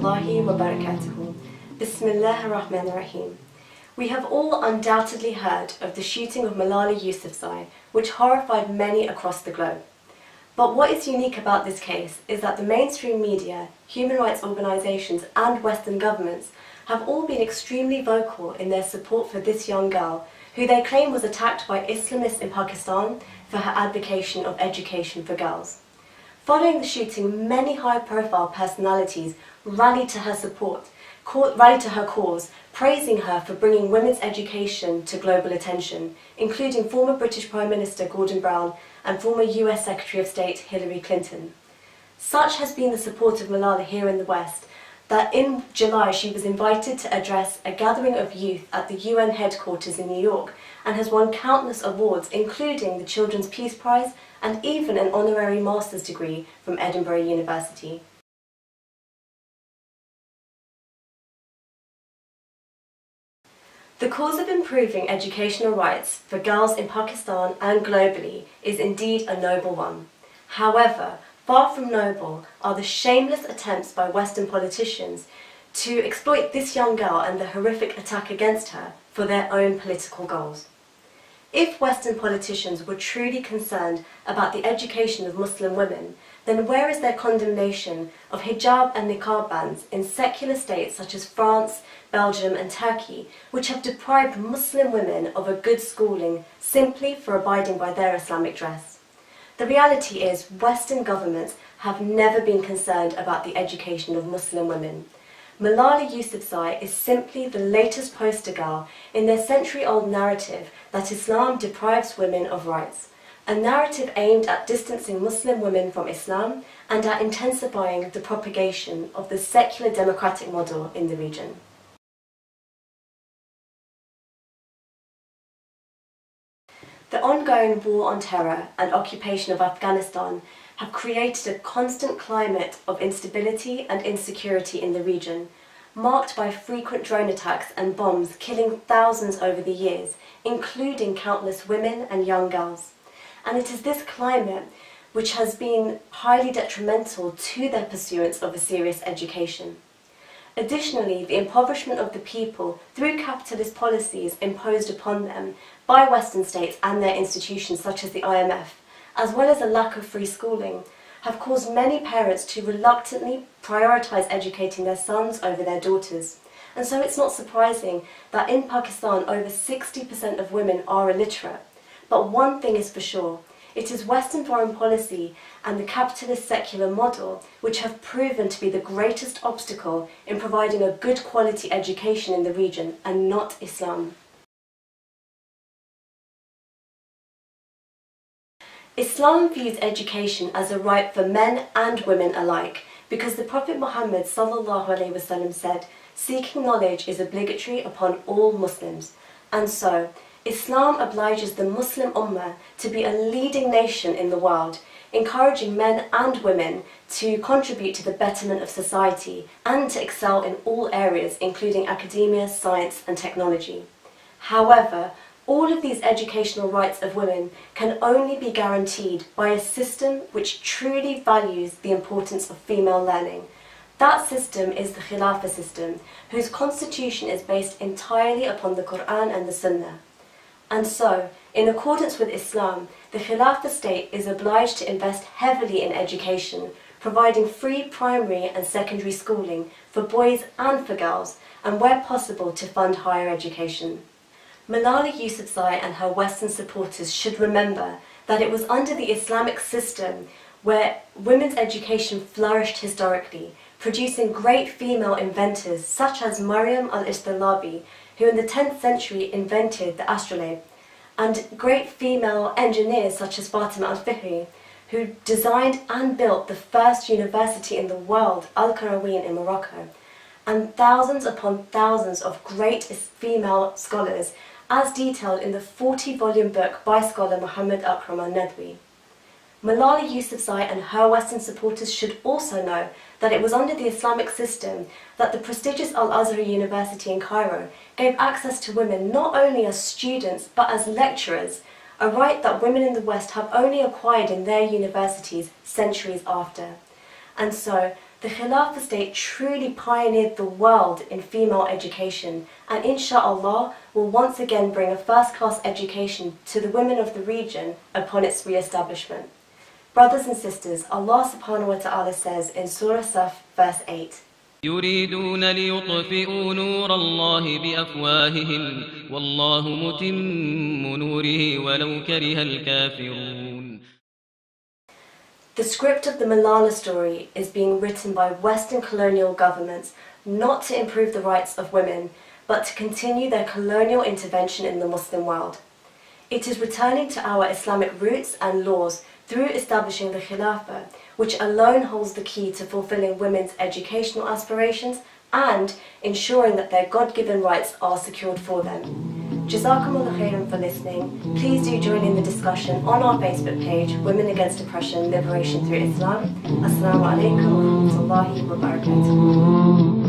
rahmatullahi wa barakatuhu. Bismillahir Rahmanir Rahim. We have all undoubtedly heard of the shooting of Malala Yousafzai, which horrified many across the globe. But what is unique about this case is that the mainstream media, human rights organisations and Western governments have all been extremely vocal in their support for this young girl, who they claim was attacked by Islamists in Pakistan for her advocacy of education for girls. Following the shooting, many high-profile personalities rallied to her support, rallied to her cause, praising her for bringing women's education to global attention, including former British Prime Minister Gordon Brown and former US Secretary of State Hillary Clinton. Such has been the support of Malala here in the West, that in July she was invited to address a gathering of youth at the UN headquarters in New York and has won countless awards, including the Children's Peace Prize and even an honorary master's degree from Edinburgh University. The cause of improving educational rights for girls in Pakistan and globally is indeed a noble one. However, far from noble are the shameless attempts by Western politicians to exploit this young girl and the horrific attack against her for their own political goals. If Western politicians were truly concerned about the education of Muslim women, then where is their condemnation of hijab and niqab bans in secular states such as France, Belgium and Turkey, which have deprived Muslim women of a good schooling simply for abiding by their Islamic dress? The reality is Western governments have never been concerned about the education of Muslim women. Malala Yousafzai is simply the latest poster girl in their century-old narrative that Islam deprives women of rights, a narrative aimed at distancing Muslim women from Islam and at intensifying the propagation of the secular democratic model in the region. The ongoing war on terror and occupation of Afghanistan have created a constant climate of instability and insecurity in the region, marked by frequent drone attacks and bombs killing thousands over the years, including countless women and young girls. And it is this climate which has been highly detrimental to their pursuance of a serious education. Additionally, the impoverishment of the people through capitalist policies imposed upon them by Western states and their institutions such as the IMF, as well as a lack of free schooling, have caused many parents to reluctantly prioritise educating their sons over their daughters. And so it's not surprising that in Pakistan over 60% of women are illiterate. But one thing is for sure, it is Western foreign policy and the capitalist secular model which have proven to be the greatest obstacle in providing a good quality education in the region, and not Islam. Islam views education as a right for men and women alike, because the Prophet Muhammad ﷺ said, "Seeking knowledge is obligatory upon all Muslims." And so, Islam obliges the Muslim Ummah to be a leading nation in the world, encouraging men and women to contribute to the betterment of society and to excel in all areas, including academia, science and technology. However, all of these educational rights of women can only be guaranteed by a system which truly values the importance of female learning. That system is the Khilafah system, whose constitution is based entirely upon the Quran and the Sunnah. And so, in accordance with Islam, the Khilafah state is obliged to invest heavily in education, providing free primary and secondary schooling for boys and for girls, and where possible to fund higher education. Malala Yousafzai and her Western supporters should remember that it was under the Islamic system where women's education flourished historically, producing great female inventors such as Maryam al-Istilabi, who in the 10th century invented the astrolabe, and great female engineers such as Fatima al-Fihri, who designed and built the first university in the world, Al-Qarawiyyin in Morocco, and thousands upon thousands of great female scholars, as detailed in the 40-volume book by scholar Muhammad Akram al-Nadwi. Malala Yousafzai and her Western supporters should also know that it was under the Islamic system that the prestigious Al-Azhar University in Cairo gave access to women not only as students but as lecturers, a right that women in the West have only acquired in their universities centuries after. And so, The Khilafah state truly pioneered the world in female education, and inshallah will once again bring a first-class education to the women of the region upon its re-establishment. Brothers and sisters, Allah subhanahu wa ta'ala says in Surah Saf verse 8, يريدون ليطفئوا نور الله بأفواههم والله متم نوره ولو كره الكافرون. The script of the Malala story is being written by Western colonial governments not to improve the rights of women, but to continue their colonial intervention in the Muslim world. It is returning to our Islamic roots and laws through establishing the Khilafah, which alone holds the key to fulfilling women's educational aspirations and ensuring that their God-given rights are secured for them. Jazakumullah khairan for listening. Please do join in the discussion on our Facebook page, Women Against Oppression, Liberation Through Islam. Assalamu alaikum wa rahmatullahi wa barakatuh.